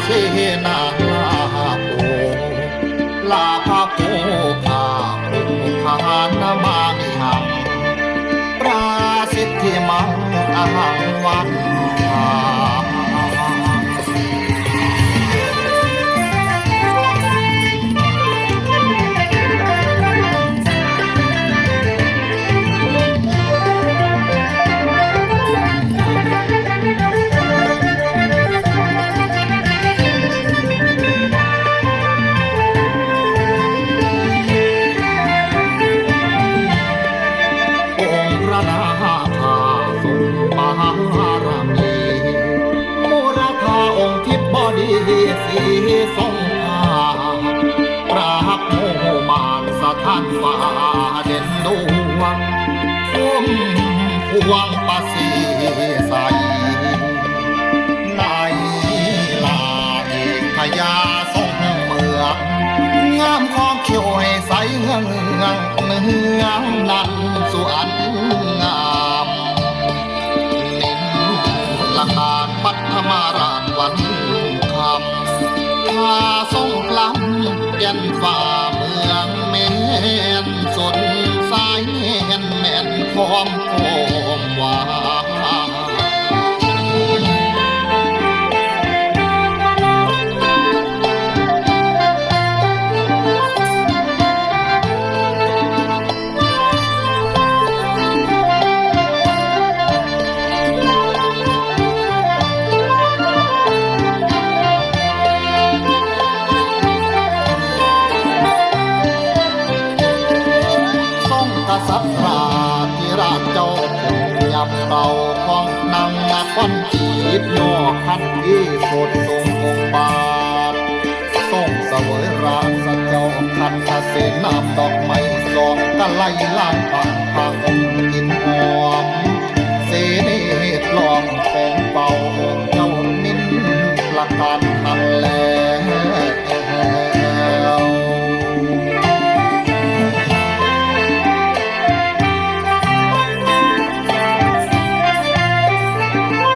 เชนาลาโปลาภาโปภาโปภานามามิหังปราสิทธิมังอหังวันทาสีทรงพาปราบโมมานสถานฟ้าเด่นดวงพุ่มพวงประสีใสในลาเอกพญาทรงเมืองงามของเขียวให้ใสเงืองเนื้องนั้นสวนงามนินละกาศปัทมาราชวันคำพาทรงกล้ำยันฝ่าเมืองเมนสนสายแน่นแน่นพร้อมโคมวาสัตราที่ราชเจ้าคงยับเต่าของนางนาควันจีบย่อขันที่สุดทรงองค์บาททรงเสวยราชเจ้าขันเกษตรน้ำดอกไม้สองกะไลล้านปากพาองค์กินหอมเสน่ห์ลอง